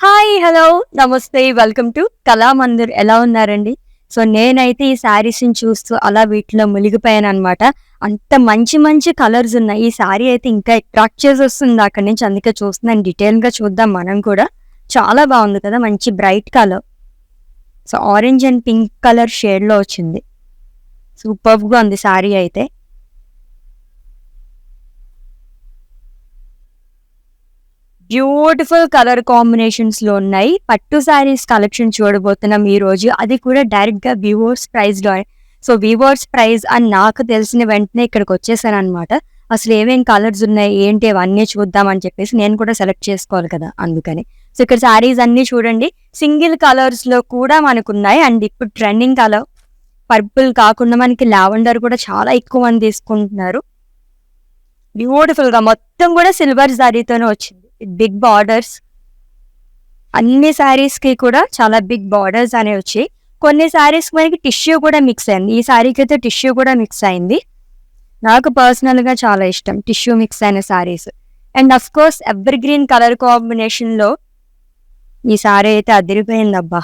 Hi! Hello! నమస్తే. Welcome to Kalamandir. ఎలా ఉన్నారండి? సో, నేనైతే ఈ శారీస్‌ని చూస్తూ అలా వీటిలో మునిగిపోయాననమాట. అంత మంచి మంచి కలర్స్ ఉన్నాయి. ఈ శారీ అయితే ఇంకా అట్రాక్ట్ చేసేస్తుంది అక్కడి నుంచి. అందుకే చూస్తున్నాను. డీటెయిల్‌గా చూద్దాం మనం కూడా. చాలా బావుంది కదా! మంచి bright colour. So, orange and pink colour షేడ్‌లో వచ్చింది. సూపర్బ్‌గా ఉంది శారీ అయితే. బ్యూటిఫుల్ కలర్ కాంబినేషన్స్‌లో ఉన్నాయి. పట్టు శారీస్ కలెక్షన్ చూడబోతున్నాం ఈరోజు. అది కూడా డైరెక్ట్‌గా వీవర్స్ ప్రైస్‌లో. సో, వీవర్స్ ప్రైస్ అని నాకు తెలిసిన వెంటనే ఇక్కడికొచ్చేసాననమాట. అసలు ఏమేం కలర్స్ ఉన్నాయి, ఏంటి అవన్నీ చూద్దాం అని చెప్పేసి నేను కూడా సెలెక్ట్ చేసుకోవాలి కదా! అందుకని. సో, ఇక్కడ శారీస్ అన్నీ చూడండి. సింగిల్ కలర్స్‌లో కూడా మనకున్నాయి. అండ్ ఇప్పుడు ట్రెండింగ్ కలర్ పర్పుల్ కాకుండా మనకి లావెండర్ కూడా చాలా ఎక్కువ మంది తీసుకుంటున్నారు. బ్యూటిఫుల్‌గా మొత్తం కూడా సిల్వర్ జరీతోనే వచ్చింది. Big borders. అన్ని శారీస్‌కి కూడా చాలా బిగ్ బార్డర్స్ అనేవి వచ్చాయి. కొన్ని శారీస్‌కి మనకి టిష్యూ కూడా మిక్స్ అయింది. ఈ శారీకి అయితే టిష్యూ కూడా మిక్స్ అయింది. నాకు పర్సనల్‌గా చాలా ఇష్టం టిష్యూ మిక్స్ అయిన saris. And of course ever green colour కాంబినేషన్‌లో ఈ శారీ అయితే అదిరిపోయిందబ్బా!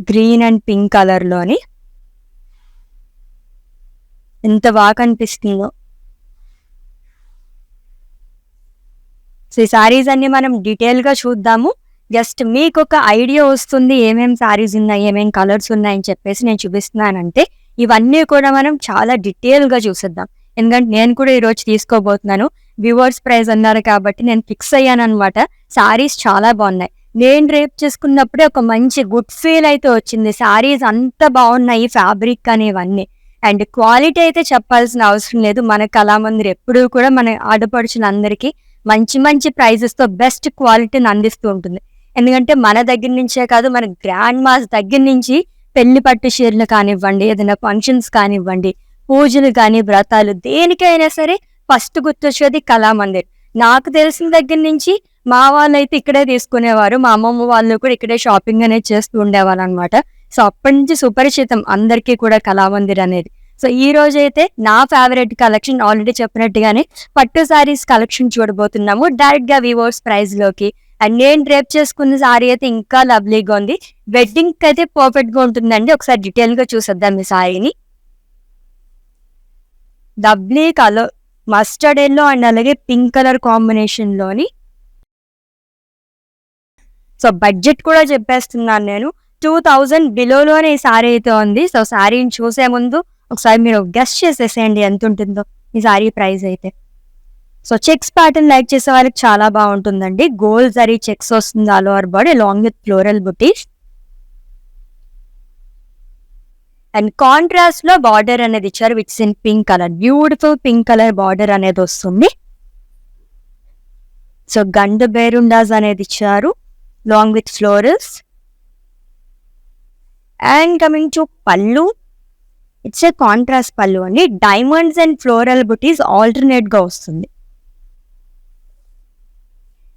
గ్రీన్ అండ్ పింక్ కలర్‌లోని ఎంత బాగా కనిపిస్తుందో. సో, ఈ శారీస్ అన్ని మనం డీటెయిల్‌గా చూద్దాము. జస్ట్ మీకొక ఐడియా వస్తుంది ఏమేం శారీస్ ఉన్నాయి, ఏమేం కలర్స్ ఉన్నాయని చెప్పేసి నేను చూపిస్తున్నానంటే, ఇవన్నీ కూడా మనం చాలా డీటెయిల్‌గా చూసేద్దాం. ఎందుకంటే నేను కూడా ఈరోజు తీసుకోబోతున్నాను. వ్యూవర్స్ ప్రైస్ అన్నారు కాబట్టి నేను ఫిక్స్ అయ్యాననమాట. శారీస్ చాలా బాగున్నాయి. నేను డ్రేప్ చేసుకున్నప్పుడే ఒక మంచి గుడ్ ఫీల్ అయితే వచ్చింది. శారీస్ అంత బాగున్నాయి ఫ్యాబ్రిక్ అని ఇవన్నీ. అండ్ క్వాలిటీ అయితే చెప్పాల్సిన అవసరం లేదు. మన కళామందిర్ ఎప్పుడూ కూడా మన ఆడపడుచులందరికీ మంచి మంచి ప్రైజెస్‌తో బెస్ట్ క్వాలిటీని అందిస్తూ ఉంటుంది. ఎందుకంటే మన దగ్గర నుంచే కాదు, మన గ్రాండ్ మాస్ దగ్గర నుంచి పెళ్లి పట్టు చీరలు కానివ్వండి, ఏదైనా ఫంక్షన్స్ కానివ్వండి, పూజలు కానీ, వ్రతాలు దేనికైనా సరే ఫస్ట్ గుర్తొచ్చేది కళామందిర్. నాకు తెలిసిన దగ్గర నుంచి మా వాళ్ళైతే ఇక్కడే తీసుకునేవారు. మా అమ్మమ్మ వాళ్ళు కూడా ఇక్కడే షాపింగ్ అనేది చేస్తూ ఉండేవాళ్ళనమాట. సో, అప్పటి నుంచి సుపరిచితం అందరికీ కూడా కళామందిర్ అనేది. సో, ఈ రోజైతే నా ఫేవరెట్ కలెక్షన్ ఆల్రెడీ చెప్పినట్టుగానే పట్టు సారీస్ కలెక్షన్ చూడబోతున్నాము. డైరెక్ట్‌గా వీవర్స్ ప్రైస్‌లోకి. అండ్ నేను డ్రేప్ చేసుకున్న సారీ అయితే ఇంకా లవ్లీగా ఉంది. వెడ్డింగ్‌కి అయితే పర్ఫెక్ట్‌గా ఉంటుందండి. ఒకసారి డీటెయిల్‌గా చూసేద్దాం ఈ సారీని. Lovely colour mustard yellow and అలాగే పింక్ కలర్ కాంబినేషన్‌లోని. సో, బడ్జెట్ కూడా చెప్పేస్తున్నాను నేను. 2000 బిలోలోనే ఈ సారీ అయితే ఉంది. సో, సారీని చూసే ముందు ఒకసారి మీరు గెస్ చేసేసేయండి ఎంతుంటుందో ఈ సారీ ప్రైస్ అయితే. సో, చెక్స్ ప్యాటర్న్ లైక్ చేసే వాళ్ళకి చాలా బాగుంటుందండి. గోల్డ్ జరీ చెక్స్ వస్తుంది all over body along with floral butis. And contrast లో బార్డర్ అనేది ఇచ్చారు which in pink colour. Beautiful pink colour border అనేది వస్తుంది. సో, గండు బేరుండాస్ అనేది ఇచ్చారు long with florals. And coming to pallu, it's a contrast pallu అండి. Diamonds and floral buttis alternate గా వస్తుంది.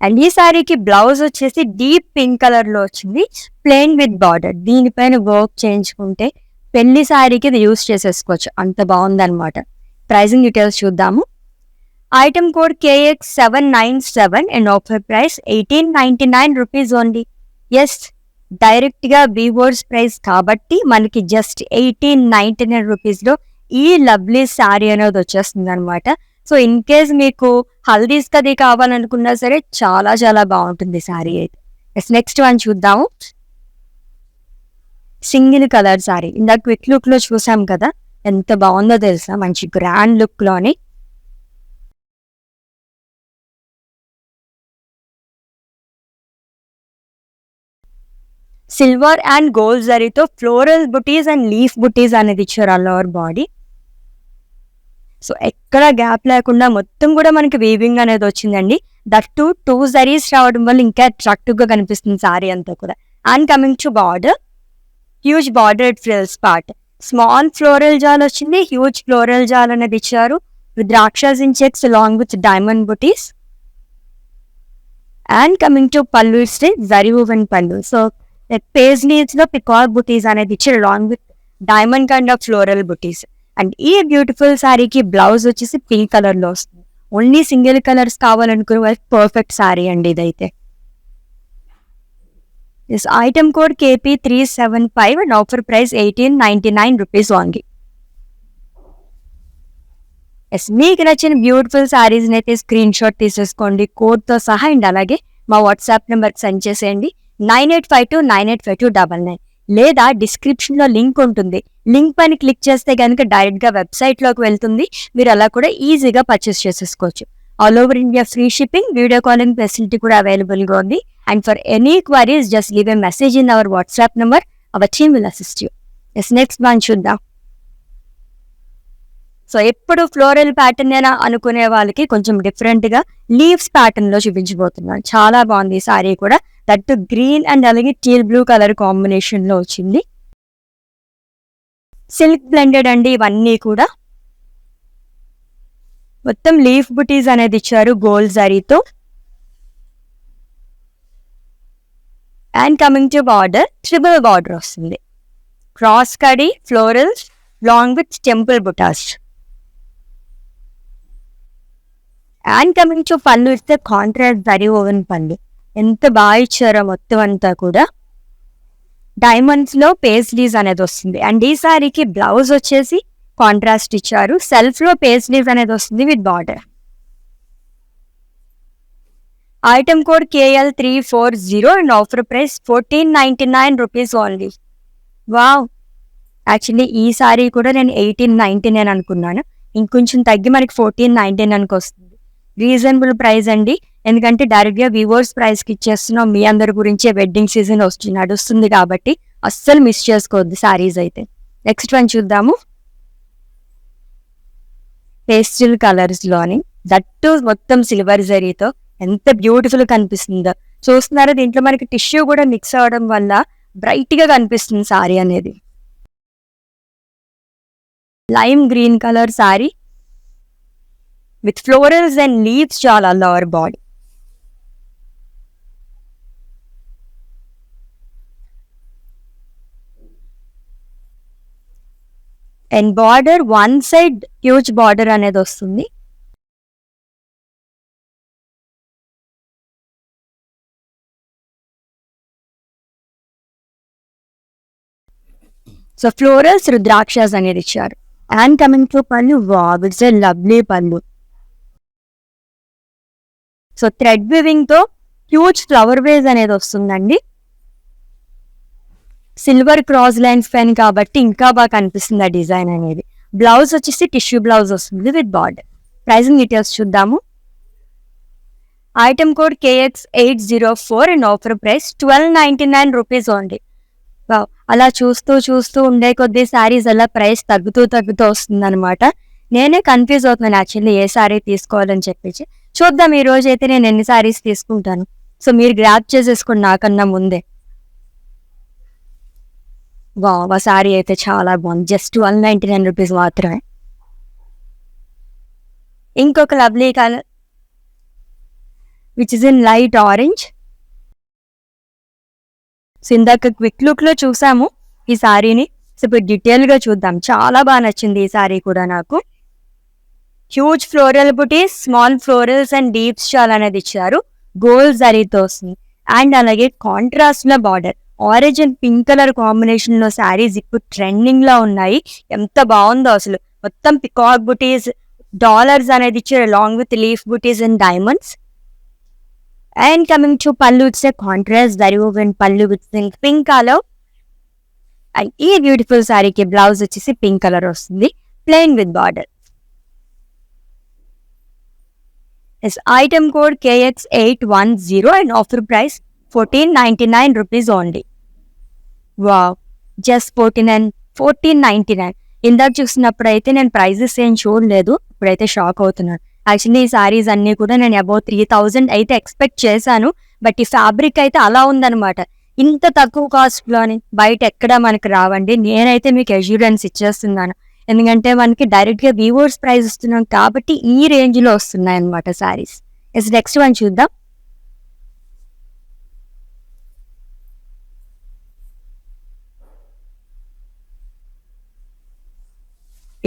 అండ్ ఈ సారీకి బ్లౌజ్ వచ్చేసి డీప్ పింక్ కలర్ లో వచ్చింది, ప్లెయిన్ విత్ బార్డర్. దీనిపైన వర్క్ చేయించుకుంటే పెళ్లి సారీకి ఇది యూస్ చేసేసుకోవచ్చు, అంత బాగుందన్నమాట. ప్రైసింగ్ డీటెయిల్స్ చూద్దాము. Item code KX797 and offer price 1899 rupees only. Yes, direct గా వీవర్స్ ప్రైస్ కాబట్టి మనకి జస్ట్ 1899 రూపీస్ లో ఈ లవ్లీ శారీ అనేది వచ్చేస్తుంది అనమాట. సో, ఇన్ కేస్ మీకు హల్దీస్ కది కావాలనుకున్నా సరే చాలా చాలా బాగుంటుంది శారీ అయితే. ఎస్, నెక్స్ట్ వన్ చూద్దాము. సింగిల్ కలర్ శారీ ఇందాక క్విక్ లుక్ లో చూసాం కదా, ఎంత బాగుందో తెలుసా, మంచి గ్రాండ్ లుక్ లోని. సిల్వర్ అండ్ గోల్డ్ జరీతో ఫ్లోరల్ బుటీస్ అండ్ లీఫ్ బుటీస్ అనేది ఇచ్చారు ఆల్ ఓవర్ బాడీ. సో, ఎక్కడ గ్యాప్ లేకుండా మొత్తం కూడా మనకి వీవింగ్ అనేది వచ్చిందండి. దట్ టూ జరీస్ రావడం వల్ల ఇంకా అట్రాక్టివ్ గా కనిపిస్తుంది సారీ అంతా కూడా. And coming to border, huge border frills part. Small floral jaal వచ్చింది, హ్యూజ్ ఫ్లోరల్ జాల్ అనేది ఇచ్చారు విత్ రాక్షస్ in checks along with diamond butis. And coming to pallu, ఇస్తే zari woven pallu. So, paisleys లో పికాక్ బుటీస్ అనేది ఇచ్చారు along with diamond kind of floral butis. And ఈ beautiful శారీకి బ్లౌజ్ వచ్చేసి పింక్ కలర్ లో వస్తుంది. ఓన్లీ సింగిల్ కలర్స్ కావాలనుకునే వాళ్ళకి పర్ఫెక్ట్ శారీ అండి ఇదైతే. This item code KP375 and offer price 1899 rupees only. Yes, మీకు నచ్చిన బ్యూటిఫుల్ శారీస్ని అయితే స్క్రీన్ షాట్ తీసేసుకోండి కోడ్తో సహా. అండ్ అలాగే మా వాట్సాప్ నెంబర్కి సెండ్ చేసేయండి 9852985299, లేదా డిస్క్రిప్షన్లో లింక్ ఉంటుంది. లింక్ పైన క్లిక్ చేస్తే కనుక డైరెక్ట్గా వెబ్సైట్లోకి వెళ్తుంది. మీరు అలా కూడా ఈజీగా పర్చేస్ చేసేసుకోవచ్చు. All over India free shipping, video calling facility కూడా అవైలబుల్గా ఉంది. And for any queries just leave a message in our WhatsApp number. Our team will assist you. Yes, next one చూద్దాం. సో ఎప్పుడు ఫ్లోరల్ ప్యాటర్న్ అయినా అనుకునే వాళ్ళకి కొంచెం డిఫరెంట్గా లీవ్స్ ప్యాటర్న్లో చూపించబోతున్నాను. చాలా బాగుంది ఈ సారీ కూడా. దట్ గ్రీన్ అండ్ అలాగే టీల్ బ్లూ కలర్ కాంబినేషన్లో వచ్చింది. సిల్క్ బ్లెండెడ్ అండి ఇవన్నీ కూడా. మొత్తం లీఫ్ బుటీస్ అనేది ఇచ్చారు గోల్డ్ జరీతో. And coming to border, triple border వస్తుంది. క్రాస్ కడి florals long with temple butas. And coming to pallu ఇస్తే కాంట్రాస్ట్ జరీ ఓవెన్ పళ్ళు. ఎంత బాగా ఇచ్చారో మొత్తం అంతా కూడా. డైమండ్స్లో పేస్లీస్ అనేది వస్తుంది. అండ్ ఈ సారీకి బ్లౌజ్ వచ్చేసి కాంట్రాస్ట్ ఇచ్చారు. సెల్ఫ్లో పేస్లీస్ అనేది వస్తుంది with border. Item code KL340 and offer price 1499 rupees only. Wow, actually ఈ సారీ కూడా నేను 1899 అనుకున్నాను. ఇంకొంచెం తగ్గి మనకి 1499కి వస్తుంది. రీజనబుల్ ప్రైస్ అండి, ఎందుకంటే డైరెక్ట్గా వివర్స్ ప్రైస్కి ఇచ్చేస్తున్నాం. మీ అందరి గురించే వెడ్డింగ్ సీజన్ నడుస్తుంది కాబట్టి అస్సలు మిస్ చేసుకోవద్దు శారీస్ అయితే. నెక్స్ట్ వన్ చూద్దాము. పేస్టల్ కలర్స్లోని, దట్టు మొత్తం సిల్వర్ జరీతో ఎంత బ్యూటిఫుల్ కనిపిస్తుందో చూస్తున్నారో. దీంట్లో మనకి టిష్యూ కూడా మిక్స్ అవ్వడం వల్ల బ్రైట్గా కనిపిస్తుంది శారీ అనేది. Lime green colour sari with florals and leaves చాలా lower body. And border one side huge border అనేది వస్తుంది. సో ఫ్లోరల్స్ రుద్రాక్షస్ అనేది ఇచ్చారు. And coming to pallu, wow, it's a lovely pallu. So thread weaving తో హ్యూజ్ ఫ్లవర్ వేజ్ అనేది వస్తుందండి. సిల్వర్ క్రాస్ లైన్స్ పైన కాబట్టి ఇంకా బాగా కనిపిస్తుంది ఆ డిజైన్ అనేది. బ్లౌజ్ వచ్చేసి టిష్యూ బ్లౌజ్ వస్తుంది విత్ బార్డర్. ప్రైసింగ్ డీటెయిల్స్ చూద్దాము. Item code KX804 and offer price 1299 rupees only. అలా చూస్తూ ఉండే కొద్ది శారీస్ అలా ప్రైస్ తగ్గుతూ వస్తుంది అనమాట. నేనే కన్ఫ్యూజ్ అవుతున్నాను యాక్చువల్లీ ఏ శారీ తీసుకోవాలని చెప్పేసి. చూద్దాం ఈ రోజు అయితే నేను ఎన్ని శారీస్ తీసుకుంటాను. సో మీరు గ్రాప్ చేసేసుకోండి నాకన్నా ముందే. ఆ శారీ అయితే చాలా బాగుంది, జస్ట్ 199 రూపీస్ మాత్రమే. ఇంకొక lovely colour which is in light orange. So ఇందాక క్విక్ లుక్లో చూసాము ఈ శారీని. సో ఇప్పుడు డీటెయిల్గా చూద్దాం. చాలా బాగా నచ్చింది ఈ శారీ కూడా నాకు. Huge floral buttis, small florals and deep stall అనేది ఇచ్చారు. గోల్డ్ జరీతో వస్తుంది. అండ్ అలాగే కాంట్రాస్ట్లో border. Orange and pink colour కాంబినేషన్లో శారీస్ ఇప్పుడు ట్రెండింగ్లో ఉన్నాయి. ఎంత బాగుందో అసలు. మొత్తం పికాక్ బుటీస్, డాలర్స్ అనేది ఇచ్చారు along with leaf butis and diamonds. And coming to pallu, it's a contrast zari woven pallu with pink colour. And ఈ బ్యూటిఫుల్ శారీకి బ్లౌజ్ వచ్చేసి పింక్ కలర్ వస్తుంది, plain with border. Item code KX810 and offer price 1499 rupees only. Wow, just 1499. ఇందాక చూసినప్పుడు అయితే నేను prices ఏం చూడలేదు, ఇప్పుడైతే షాక్ అవుతున్నాను. యాక్చువల్లీ ఈ శారీస్ అన్నీ కూడా నేను అబౌట్ 3000 అయితే ఎక్స్పెక్ట్ చేశాను. బట్ ఈ ఫ్యాబ్రిక్ అయితే అలా ఉందన్నమాట. ఇంత తక్కువ కాస్ట్లోని బయట ఎక్కడ మనకు రావండి. నేనైతే మీకు అష్యూరెన్స్ ఇచ్చేస్తున్నాను, ఎందుకంటే మనకి డైరెక్ట్గా వీవర్స్ ప్రైస్ ఇస్తున్నాం కాబట్టి ఈ రేంజ్లో వస్తున్నాయి అన్నమాట శారీస్. నెక్స్ట్ వన్ చూద్దాం.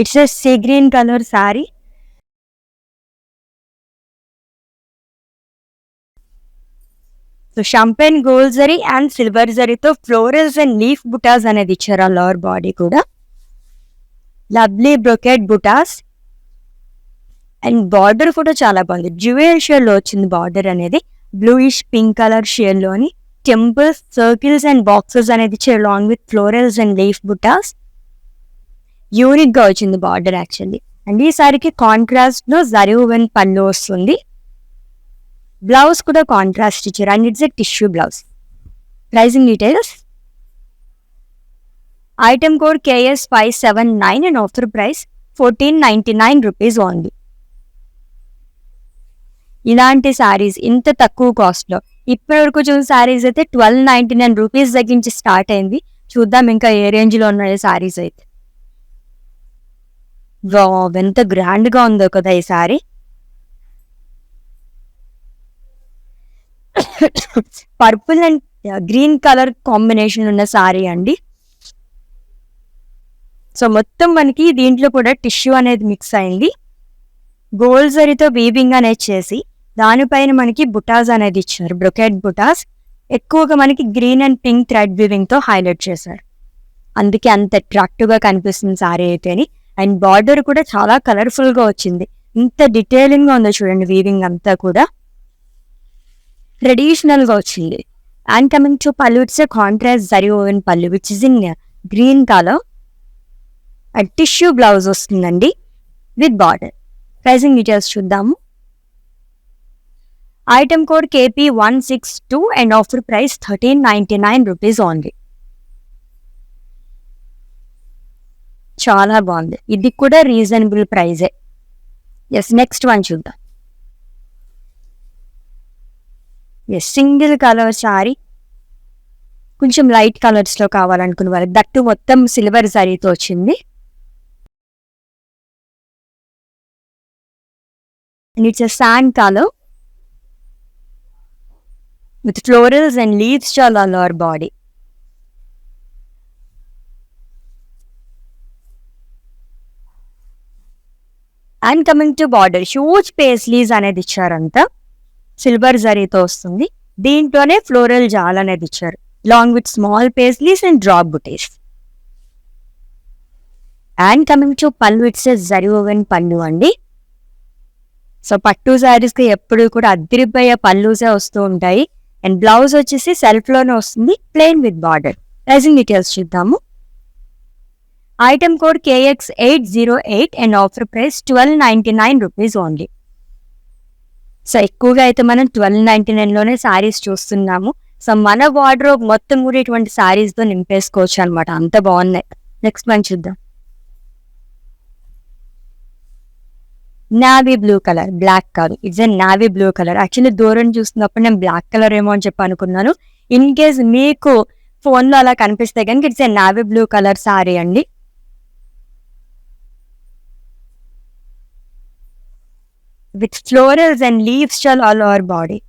It's a sea green colour sari. So champagne gold zari and silver జరీతో ఫ్లోరల్స్ అండ్ లీఫ్ బుటాస్ అనేది ఇచ్చారు ఆ లోవర్ బాడీ కూడా. Lovely brocade buttas and border కూడా చాలా బాగుంది. జ్యువెల్ షేడ్ లో వచ్చింది బార్డర్ అనేది. బ్లూయిష్ పింక్ కలర్ షేడ్ లోని టెంపుల్స్, సర్కిల్స్ అండ్ బాక్సెస్ అనేది ఇచ్చారు long with florals and leaf buttas. Unique గా వచ్చింది బార్డర్ యాక్చువల్లీ. అండ్ ఈ సారీకి కాంట్రాస్ట్ లో జరీ woven పళ్ళు వస్తుంది. బ్లౌజ్ కూడా కాంట్రాస్ట్ ఇచ్చారు and it's a tissue blouse. Pricing details. Item code KS579 and offer price 1499 rupees only. ఇలాంటి శారీస్ ఇంత తక్కువ కాస్ట్ లో ఇప్పటి వరకు చూసిన శారీస్ అయితే 1299 రూపీస్ తగ్గించి స్టార్ట్ అయింది. చూద్దాం ఇంకా ఏ రేంజ్ లో ఉన్నాయి శారీస్ అయితే. వావ్, ఎంత గ్రాండ్ గా ఉందో కదా ఈ sari. Purple and green colour combination ఉన్న శారీ అండి. సో మొత్తం మనకి దీంట్లో కూడా టిష్యూ అనేది మిక్స్ అయింది. గోల్డ్ జరీతో వీవింగ్ అనేది చేసి దానిపైన మనకి బుటాస్ అనేది ఇచ్చారు, బ్రొకెట్ బుటాస్. ఎక్కువగా మనకి green and pink thread weaving తో హైలైట్ చేశారు. అందుకే అంత అట్రాక్టివ్ గా కనిపిస్తుంది సారీ అయితేని. అండ్ బార్డర్ కూడా చాలా కలర్ఫుల్ గా వచ్చింది. ఇంత డీటెయిలింగ్ గా ఉందో చూడండి, వీవింగ్ అంతా కూడా ట్రెడిషనల్ గా వచ్చింది. And coming to pallu, it's a contrast zari woven పళ్ళు which is in green colour. And tissue blouse వస్తుందండి విత్ బార్డర్. ప్రైసింగ్ డీటెయిల్స్ చూద్దాము. Item code KP162 and offer price 1399 rupees only. చాలా బాగుంది, ఇది కూడా రీజనబుల్ ప్రైజే. ఎస్, నెక్స్ట్ వన్ చూద్దాం. Yes, single colour sorry, కొంచెం light colours లో కావాలనుకున్న వాళ్ళకి, దట్టు మొత్తం సిల్వర్ సారీతో వచ్చింది. And it's a sand color with florals and leaves all on our body. And coming to border, huge paisleys అనేది ఇచ్చారంతా, silver జరీతో వస్తుంది. దీంట్లోనే ఫ్లోరల్ జాల్ అనేది ఇచ్చారు long with small paisleys and drop buttis. And coming to pallu, it's a zari woven pallu అండి. So పట్టు శారీస్ కి ఎప్పుడు కూడా అదిరిపోయే పళ్ళుసే వస్తూ ఉంటాయి. అండ్ బ్లౌజ్ వచ్చేసి సెల్ఫ్ లోనే వస్తుంది, plain with border. Pricing details చూద్దాము. Item code KX808 and offer price 1299 rupees only. So ఎక్కువగా అయితే మనం 1299 లోనే శారీస్ చూస్తున్నాము. సో మన వార్డ్రోబ్ మొత్తం కూడా ఇటువంటి శారీస్ తో నింపేసుకోవచ్చు అనమాట, అంత బాగున్నాయి. నెక్స్ట్ వన్ చూద్దాం. నావీ బ్లూ కలర్, బ్లాక్ కాదు, it's a navy blue colour. Actually దూరం చూస్తున్నప్పుడు నేను బ్లాక్ కలర్ ఏమో అని చెప్పి అనుకున్నాను. ఇన్ కేస్ మీకు ఫోన్ లో అలా కనిపిస్తే కనుక it's a navy blue colour sari అండి. With florals and leaves all over body.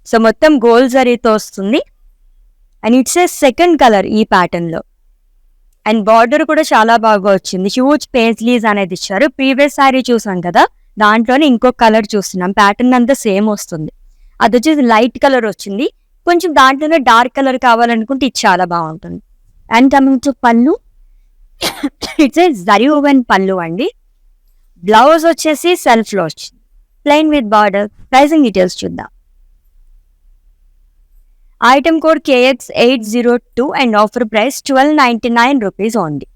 So మొత్తం గోల్డ్ జరీతో వస్తుంది. And it's a second colour ఈ ప్యాటర్న్ లో. అండ్ బార్డర్ కూడా చాలా బాగా వచ్చింది, హ్యూజ్ పేస్లీస్ అనేది ఇచ్చారు. ప్రీవియస్ సారీ చూసాం కదా, దాంట్లోనే ఇంకొక కలర్ చూస్తున్నాం. ప్యాటర్న్ అంతా సేమ్ వస్తుంది. అది వచ్చేసి లైట్ కలర్ వచ్చింది. కొంచెం దాంట్లోనే డార్క్ కలర్ కావాలనుకుంటే ఇది చాలా బాగుంటుంది. And coming to pallu, it's a zari woven pallu అండి. బ్లౌజ్ వచ్చేసి సెల్ఫ్ లో వచ్చింది, plain with border. Pricing details చూద్దాం. Item code KX802 and offer price 1299 rupees only.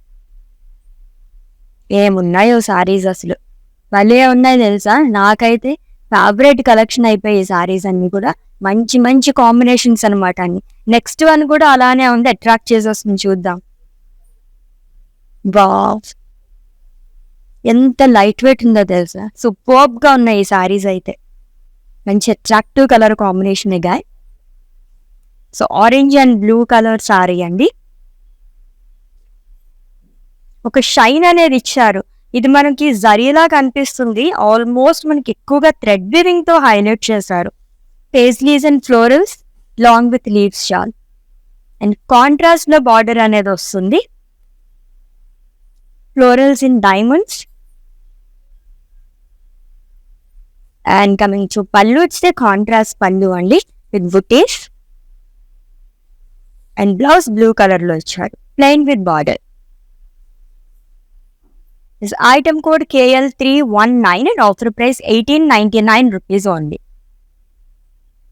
ఏమున్నాయో సారీస్, అసలు భలే ఉన్నాయి తెలుసా. నాకైతే ఫేవరెట్ కలెక్షన్ అయిపోయి ఈ సారీస్ అన్ని కూడా. మంచి మంచి కాంబినేషన్స్ అనమాట అన్ని. నెక్స్ట్ వన్ కూడా అలానే ఉంది, అట్రాక్ట్ చేసేస్తుంది, చూద్దాం. వావ్, ఎంత లైట్ వెయిట్ ఉందో తెలుసా. సూపర్బ్ గా ఉన్నాయి ఈ సారీస్ అయితే. మంచి అట్రాక్టివ్ కలర్ కాంబినేషన్ గాయ. So orange and blue colour sari అండి. ఒక షైన్ అనేది ఇచ్చారు. ఇది మనకి జరీలా కనిపిస్తుంది. ఆల్మోస్ట్ మనకి ఎక్కువగా థ్రెడ్ వీవింగ్ తో హైలైట్ చేశారు. Paisleys and florals long with leaves shawl. And contrast లో బార్డర్ అనేది వస్తుంది. Florals in diamonds. And coming to pallu, it's contrast pallu అండి with buttis. And blouse blue colour లో ఇచ్చారు, plain with border. Item code KL319 and offer price 1899 rupees only.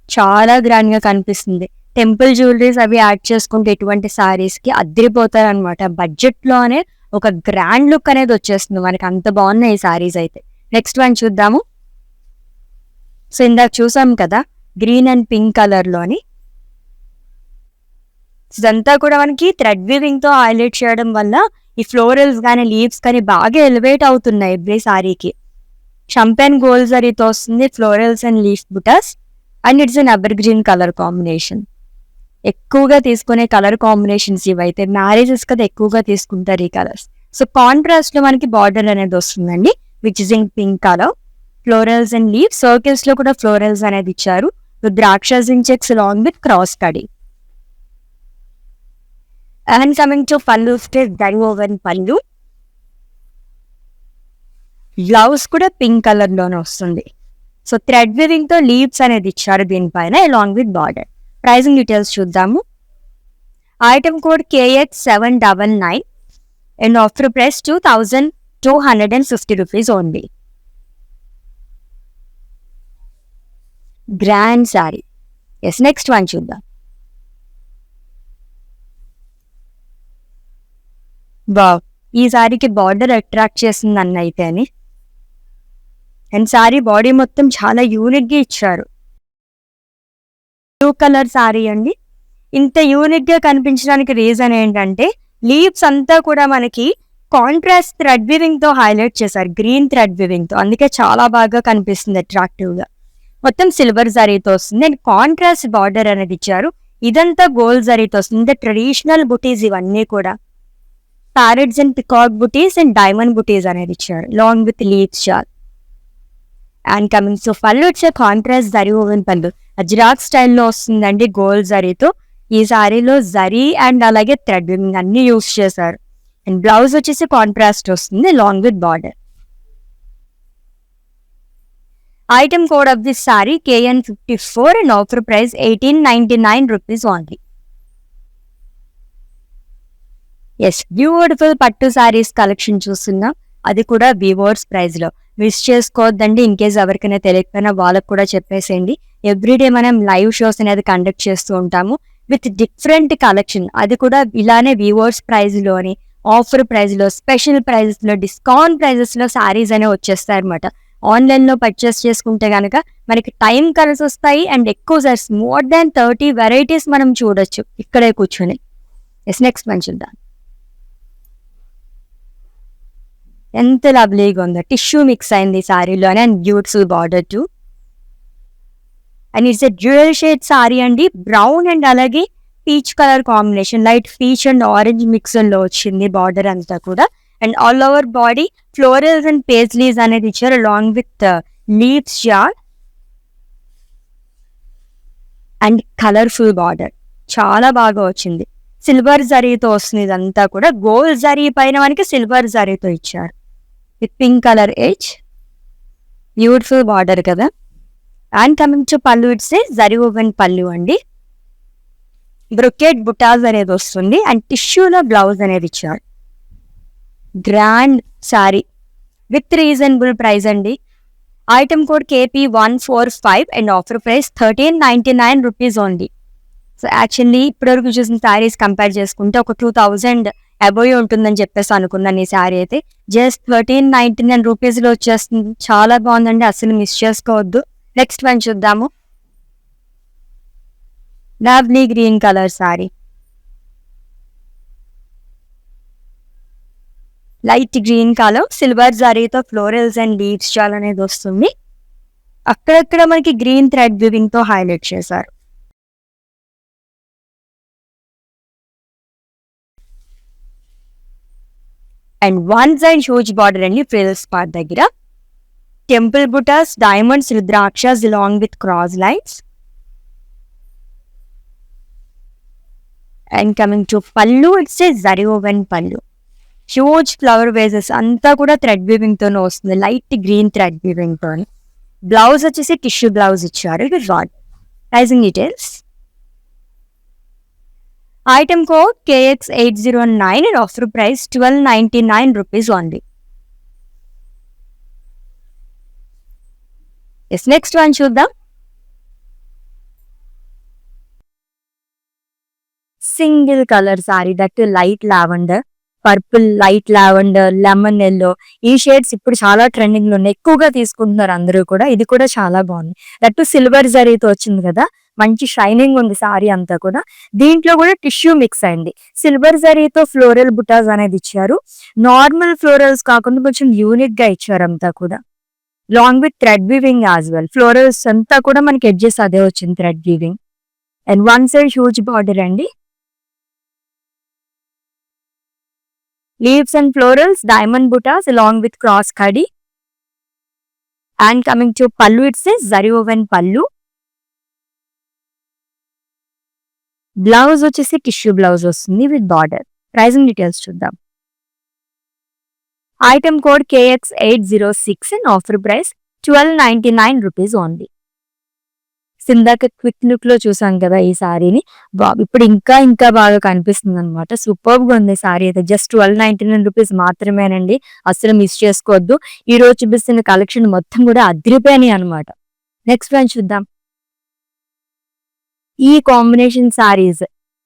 చాలా grand గా కనిపిస్తుంది. Temple jewelleries అవి యాడ్ చేసుకుంటే ఇటువంటి సారీస్ కి అద్దరిపోతారు అనమాట. బడ్జెట్ లోనే ఒక గ్రాండ్ లుక్ అనేది వచ్చేస్తుంది మనకి, అంత బాగున్నాయి ఈ సారీస్ అయితే. నెక్స్ట్ వన్ చూద్దాము. సో ఇందాక చూసాం కదా గ్రీన్ అండ్ పింక్ కలర్ లోని, ఇదంతా కూడా మనకి థ్రెడ్ వీవింగ్ తో హైలైట్ చేయడం వల్ల ఈ ఫ్లోరల్స్ కానీ లీవ్స్ కానీ బాగా ఎలివేట్ అవుతున్నాయి ఎవ్రీ సారీకి. షంపెన్ గోల్డ్ జరీతో వస్తుంది florals and leaf butas. And it's an evergreen colour combination. ఎక్కువగా తీసుకునే కలర్ కాంబినేషన్స్ ఇవైతే, మ్యారేజెస్ కదా ఎక్కువగా తీసుకుంటారు ఈ కలర్స్. సో కాంట్రాస్ట్ లో మనకి బార్డర్ అనేది వస్తుందండి which is in pink colour. Florals and leave circles లో కూడా ఫ్లోరల్స్ అనేది ఇచ్చారు. ద్రాక్ష చెక్స్ అలాంగ్ విత్ క్రాస్ కడి. అండ్ కమింగ్ టు పళ్ళు, దరి ఓవెన్ పళ్ళు. బ్లౌజ్ కూడా పింక్ కలర్ లోనే వస్తుంది. సో థ్రెడ్ వీవింగ్ తో లీవ్స్ అనేది ఇచ్చారు దీనిపైన along with border. Pricing details చూద్దాము. Item code KH799 and offer price 2250 rupees only. Grand sari. Yes, next one చూద్దాం. వావ్, ఈ సారీకి బార్డర్ అట్రాక్ట్ చేసింది అన్న అయితే అని. అండ్ సారీ బాడీ మొత్తం చాలా యూనిక్ గా ఇచ్చారు. బ్లూ కలర్ సారీ అండి. ఇంత యూనిక్ గా కనిపించడానికి రీజన్ ఏంటంటే లీవ్స్ అంతా కూడా మనకి కాంట్రాస్ట్ థ్రెడ్ వీవింగ్ తో హైలైట్ చేశారు, గ్రీన్ థ్రెడ్ వీవింగ్ తో. అందుకే చాలా బాగా కనిపిస్తుంది అట్రాక్టివ్ గా. మొత్తం సిల్వర్ జరీతో వస్తుంది అండ్ కాంట్రాస్ట్ బార్డర్ అనేది ఇచ్చారు. ఇదంతా గోల్డ్ జరీతో వస్తుంది. ట్రెడిషనల్ బుటీస్ ఇవన్నీ కూడా. Parrots and peacock butis and diamond butis అనేది ఇచ్చారు long with leaves shawl. And coming to pallu, it's contrast zari woven pallu. Ajrakh స్టైల్లో వస్తుందండి గోల్డ్ జరీతో. ఈ సారీలో జరీ అండ్ అలాగే థ్రెడ్ వీవింగ్ అన్ని యూస్ చేశారు. అండ్ బ్లౌజ్ వచ్చేసి కాంట్రాస్ట్ వస్తుంది long with border. Item code of this sari KN54 and offer price 1899 rupees only. Yes, beautiful పట్టు సారీస్ కలెక్షన్ చూస్తున్నాం, అది కూడా వివోర్స్ ప్రైస్ లో. మిస్ చేసుకోవద్దండి. ఇన్ కేస్ ఎవరికైనా తెలియకపోయినా వాళ్ళకు కూడా చెప్పేసేయండి. ఎవ్రీడే మనం లైవ్ షోస్ అనేది కండక్ట్ చేస్తూ ఉంటాము విత్ డిఫరెంట్ కలెక్షన్. అది కూడా ఇలానే వివోర్స్ ప్రైస్ లోని, ఆఫర్ ప్రైస్ లో, స్పెషల్ ప్రైజెస్ లో, డిస్కౌంట్ ప్రైజెస్ లో సారీస్ అనేవి వచ్చేస్తాయి అనమాట. ఆన్లైన్ లో పర్చేస్ చేసుకుంటే కనుక మనకి టైం కలిసి వస్తాయి అండ్ ఎక్కువ సారీస్, మోర్ దాన్ 30 వెరైటీస్ మనం చూడొచ్చు ఇక్కడే కూర్చొని. ఎస్, నెక్స్ట్ వన్ చూద్దాం. ఎంత లవ్లీగా ఉందో, టిష్యూ మిక్స్ అయింది సారీలోనే and beautiful border too. And it's a dual shade sari అండి. బ్రౌన్ అండ్ అలాగే peach colour combination, light peach and orange mix లో వచ్చింది బార్డర్ అంతా కూడా. And all over body florals and paisleys అనేది ఇచ్చారు along with leaves shawl and colourful border. చాలా బాగా వచ్చింది. సిల్వర్ జరీతో వస్తుంది ఇదంతా కూడా. గోల్డ్ జరీ పైన మనకి సిల్వర్ జరీతో ఇచ్చారు with pink colour edge. Beautiful border కదా. And coming to pallu, it's zari woven pallu అండి. బ్రొకెట్ బుటాస్ అనేది వస్తుంది అండ్ టిష్యూలో బ్లౌజ్ అనేది ఇచ్చారు. Grand sari with reasonable price అండి. Item code KP145 and offer price 1399 rupees only. So actually ఇప్పటివరకు చూసిన శారీస్ కంపేర్ చేసుకుంటే ఒక 2000 అబోవ్ ఉంటుందని చెప్పేసి అనుకున్నాను. ఈ శారీ అయితే జస్ట్ 1399 రూపీస్లో వచ్చేస్తుంది. చాలా బాగుందండి, అసలు మిస్ చేసుకోవద్దు. నెక్స్ట్ వన్ చూద్దాము. Lovely green colour sari, light green colour, silver జరీతో ఫ్లోరల్స్ అండ్ లీవ్స్ చాలా అనేది వస్తుంది. అక్కడక్కడ మనకి గ్రీన్ థ్రెడ్ వీవింగ్ తో హైలైట్ చేశారు. And one side huge border అండి ఫ్రిల్స్ పార్ట్ దగ్గర. Temple buttas, diamonds, rudrakshas along with cross lines. And coming to pallu, it's a zari woven pallu. Huge flower vases అంతా కూడా థ్రెడ్ వీవింగ్ తోనే వస్తుంది, లైట్ గ్రీన్ థ్రెడ్ వీవింగ్ తో. Blouse వచ్చేసి tissue blouse ఇచ్చారు. With border. Pricing details. Item code KX809 and offer price 1299 rupees only. Yes, next one చూద్దాం. Single colour sorry, that light lavender, purple, light lavender, lemon yellow, ఈ shades ఇప్పుడు చాలా trending లో ఉన్నాయి, ఎక్కువగా తీసుకుంటున్నారు అందరూ కూడా. ఇది కూడా చాలా బాగుంది. దట్ సిల్వర్ జరీతో వచ్చింది కదా, మంచి షైనింగ్ ఉంది సారీ అంతా కూడా. దీంట్లో కూడా టిష్యూ మిక్స్ అయింది. సిల్వర్ జరీతో ఫ్లోరల్ బుటాస్ అనేది ఇచ్చారు. నార్మల్ ఫ్లోరల్స్ కాకుండా కొంచెం యూనిక్ గా ఇచ్చారు అంతా కూడా. Long with thread weaving as well. Florals అంతా కూడా మనకి ఎడ్జెస్ అదే వచ్చింది, thread weaving. And one side huge border అండి. Leaves and florals, diamond buttas along with cross khadi. And coming to pallu, it says zari woven pallu. Blouse వచ్చేసి tissue blouse వస్తుంది with border. Pricing details చూద్దాం. Item code KX806 and offer price 1299 rupees only. ఇందాక quick look లో చూసాం కదా ఈ సారీని, ఇప్పుడు ఇంకా ఇంకా బాగా కనిపిస్తుంది అనమాట. సూపర్ గా ఉంది సారీ అయితే. జస్ట్ 1299 rupees మాత్రమేనండి, అసలు మిస్ చేసుకోవద్దు. ఈ రోజు చూపిస్తున్న కలెక్షన్ మొత్తం కూడా అదిరిపోయినాయి అనమాట. నెక్స్ట్ వన్ చూద్దాం. ఈ కాంబినేషన్ సారీస్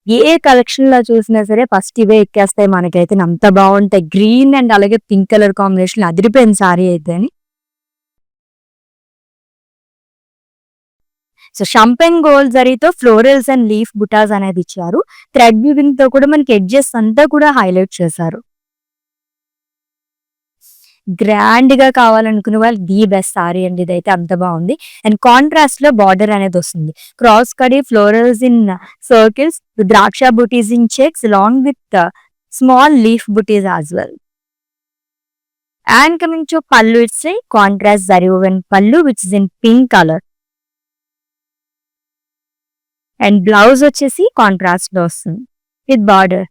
ఏ కలెక్షన్ లో చూసినా సరే ఫస్ట్ ఇవే ఎక్కేస్తాయి మనకైతే, అంత బాగుంటాయి. గ్రీన్ అండ్ అలాగే పింక్ కలర్ కాంబినేషన్ అదిరిపోయిన సారీ అయితే అని. సో షంపెన్ గోల్డ్ జరీతో ఫ్లోరల్స్ అండ్ లీఫ్ బుటాస్ అనేది ఇచ్చారు. థ్రెడ్ వీవింగ్ తో కూడా మనకి ఎడ్జెస్ అంతా కూడా హైలైట్ చేశారు. గ్రాండ్ గా కావాలనుకునే వాళ్ళు ది బెస్ట్ సారీ అండి ఇదైతే, అంత బాగుంది. అండ్ కాంట్రాస్ట్ లో బార్డర్ అనేది వస్తుంది. క్రాస్ కడి ఫ్లోరల్స్ ఇన్ సర్కిల్స్, ద్రాక్ష butis in checks long with small leaf butis as well. And coming to pallu, it's a contrast zari woven pallu which is in pink colour. And blouse వచ్చేసి కాంట్రాస్ట్ లో వస్తుంది with border.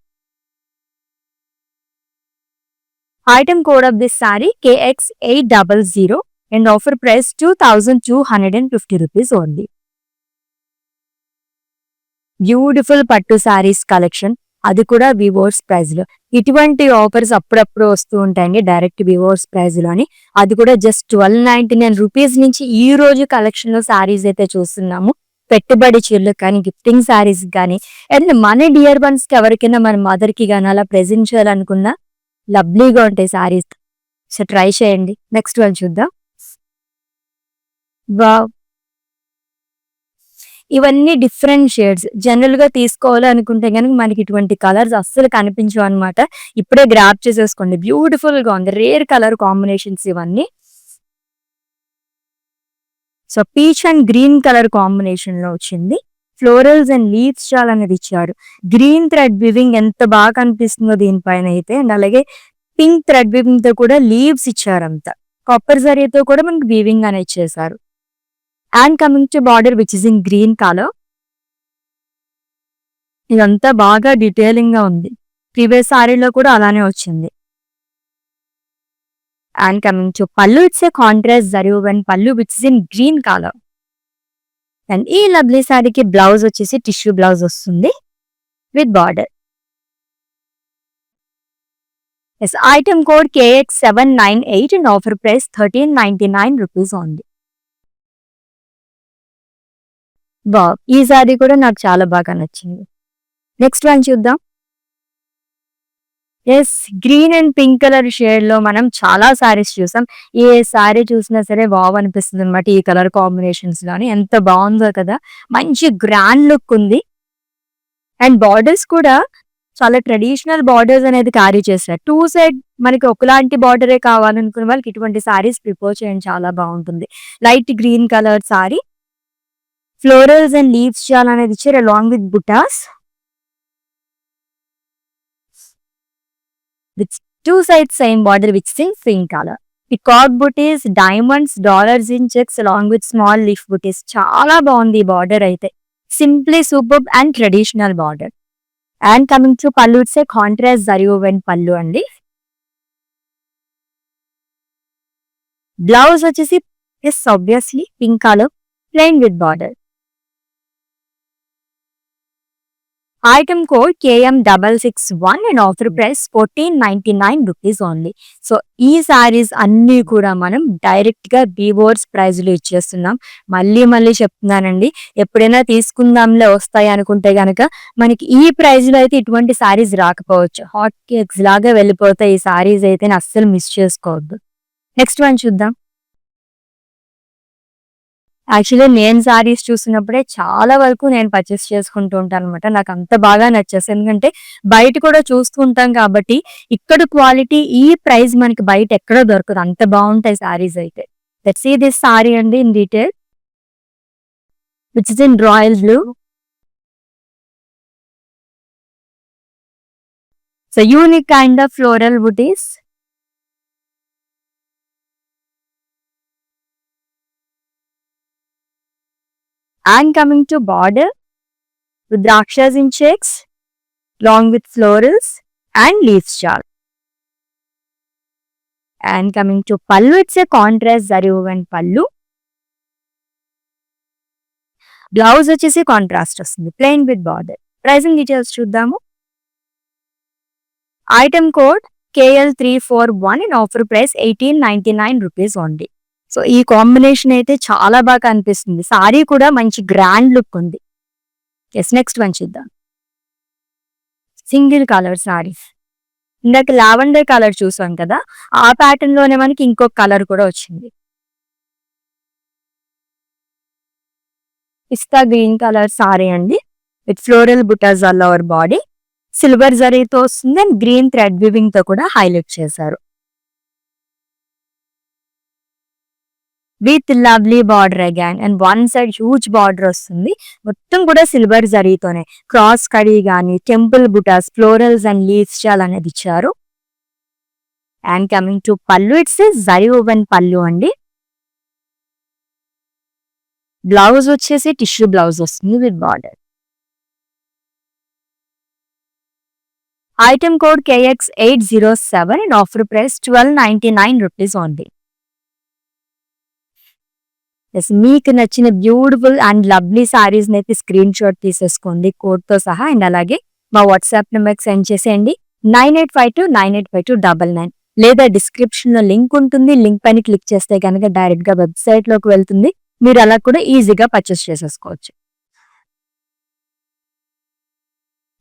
Item code of this sari KX800 and offer price 2250 rupees only. Beautiful పట్టు saris collection, అది కూడా వివోర్స్ price లో. ఇటువంటి offers అప్పుడప్పుడు వస్తూ ఉంటాయండి డైరెక్ట్ వివోర్స్ ప్రైస్ లోని. అది కూడా జస్ట్ 1299 rupees నుంచి ఈ రోజు కలెక్షన్ లో సారీస్ అయితే చూస్తున్నాము. పెట్టుబడి చీరలు కానీ, గిఫ్టింగ్ సారీస్ కానీ, అండ్ మన డియర్ వన్స్ కి ఎవరికైనా మన మదర్ కి కానీ అలా ప్రెజెంట్ చేయాలనుకున్నా లవ్లీగా ఉంటాయి సారీస్. సో ట్రై చేయండి. నెక్స్ట్ వన్ చూద్దాం. వావ్, ఇవన్నీ డిఫరెంట్ షేడ్స్. జనరల్ గా తీసుకోవాలి అనుకుంటే కనుక మనకి ఇటువంటి కలర్స్ అస్సలు కనిపించవు అనమాట. ఇప్పుడే గ్రాప్ చేసేసుకోండి. బ్యూటిఫుల్ గా ఉంది, రేర్ కలర్ కాంబినేషన్స్ ఇవన్నీ. So peach and green colour combination లో వచ్చింది. ఫ్లోరల్స్ అండ్ లీవ్స్ చాలా అనేది ఇచ్చారు. గ్రీన్ థ్రెడ్ వివింగ్ ఎంత బాగా కనిపిస్తుందో దీనిపైన అయితే. అండ్ అలాగే పింక్ థ్రెడ్ వివింగ్ తో కూడా లీవ్స్ ఇచ్చారంతా. కాపర్ జరీతో కూడా మనకి వీవింగ్ అనేది చేశారు. And coming to border which is in green colour. ఇదంతా బాగా డీటెయిలింగ్ గా ఉంది. ప్రీవియస్ సారీలో కూడా అలానే వచ్చింది. And coming to pallu, it's a contrast zari woven pallu which is in green color. And ఈ లవ్లీ సారీకి బ్లౌజ్ వచ్చేసి టిష్యూ బ్లౌజ్ వస్తుంది with border. Yes, item code KX798 and offer price 1399 rupees only. బావ్, ఈ సారీ కూడా నాకు చాలా బాగా నచ్చింది. నెక్స్ట్ వన్ చూద్దాం. Yes, green and pink colour shade లో మనం చాలా సారీస్ చూసాం. ఏ సారీ చూసినా సరే వావ్ అనిపిస్తుంది అనమాట ఈ కలర్ కాంబినేషన్స్ లోని. ఎంత బాగుందో కదా, మంచి గ్రాండ్ లుక్ ఉంది. అండ్ బార్డర్స్ కూడా చాలా ట్రెడిషనల్ బార్డర్స్ అనేది క్యారీ చేస్తారు. టూ సైడ్ మనకి ఒకలాంటి బార్డరే కావాలనుకునే వాళ్ళకి ఇటువంటి సారీస్ ప్రిఫర్ చేయండి, చాలా బాగుంటుంది. Light green colour sari, florals and leaves చాలా అనేది ఇచ్చారు along with butas. With two sides same border which is in pink color. Peacock booties, diamonds, dollars in checks along with small leaf booties. చాలా బాగుంది ఈ బార్డర్ అయితే. Simply superb and traditional border. And coming to pallu, it's a contrast zari woven pallu అండి. Blouse వచ్చేసి Yes, obviously pink color, plain with border. Item code KM661 and offer price 1499 rupees only. So ఈ సారీస్ అన్నీ కూడా మనం డైరెక్ట్ గా బీవోర్స్ price లో ఇచ్చేస్తున్నాం. మళ్ళీ చెప్తున్నానండి, ఎప్పుడైనా తీసుకుందాంలే వస్తాయి అనుకుంటే గనక మనకి ఈ ప్రైస్ లో అయితే ఇటువంటి సారీస్ రాకపోవచ్చు. హాట్ కేక్స్ లాగా వెళ్ళిపోతాయి ఈ సారీస్ అయితే, అస్సలు మిస్ చేసుకోవద్దు. నెక్స్ట్ వన్ చూద్దాం. యాక్చువల్లీ నేను సారీస్ చూసినప్పుడే చాలా వరకు నేను పర్చేస్ చేసుకుంటూ ఉంటాను అనమాట. నాకు అంత బాగా నచ్చేసి, ఎందుకంటే బయట కూడా చూస్తూ ఉంటాం కాబట్టి ఇక్కడ క్వాలిటీ ఈ ప్రైస్ మనకి బయట ఎక్కడో దొరకదు, అంత బాగుంటాయి సారీస్ అయితే. లెట్స్ సీ దిస్ సారీ అండి in detail, which is in royal blue. So unique kind of floral buttis. And coming to border with drakshas in checks, along with florals and leaf shawl. And coming to pallu, it's a contrast zari woven pallu. Blouse వచ్చేసి contrast వస్తుంది, plain with border. Pricing details చూద్దాము. Item code KL341 and offer price 1899 rupees only. So ఈ combination అయితే చాలా బాగా అనిపిస్తుంది. Sorry కూడా మంచి గ్రాండ్ లుక్ ఉంది. ఎస్, నెక్స్ట్ వన్ చూద్దాం. Single colour saris. ఇందాక లావెండర్ కలర్ చూసాం కదా, ఆ ప్యాటర్న్ లోనే మనకి ఇంకొక కలర్ కూడా వచ్చింది. పిస్తా గ్రీన్ కలర్ సారీ అండి, with floral butas all over body. Silver జరీతో వస్తుంది అండ్ గ్రీన్ థ్రెడ్ వివింగ్ తో కూడా హైలైట్ చేశారు. With lovely border again, and one side huge border వస్తుంది. మొత్తం కూడా సిల్వర్ జరీతోనే క్రాస్ కడీ గానీ, temple butas, florals and leaves చాలా అనేది ఇచ్చారు. And coming to pallu, it's zari woven pallu అండి. బ్లౌజ్ వచ్చేసి టిష్యూ బ్లౌజ్ వస్తుంది with border. Item code KX807 and offer price 1299 rupees only. మీకు నచ్చిన బ్యూటిఫుల్ అండ్ లవ్లీ సారీస్ అయితే స్క్రీన్ షాట్ తీసేసుకోండి కోడ్ తో సహా. అండ్ అలాగే మా వాట్సాప్ నెంబర్కి సెండ్ చేసేయండి 9852985299, లేదా డిస్క్రిప్షన్ లో లింక్ ఉంటుంది. లింక్ పైన క్లిక్ చేస్తే కనుక డైరెక్ట్ గా వెబ్సైట్ లోకి వెళ్తుంది. మీరు అలా కూడా ఈజీగా పర్చేస్ చేసేసుకోవచ్చు.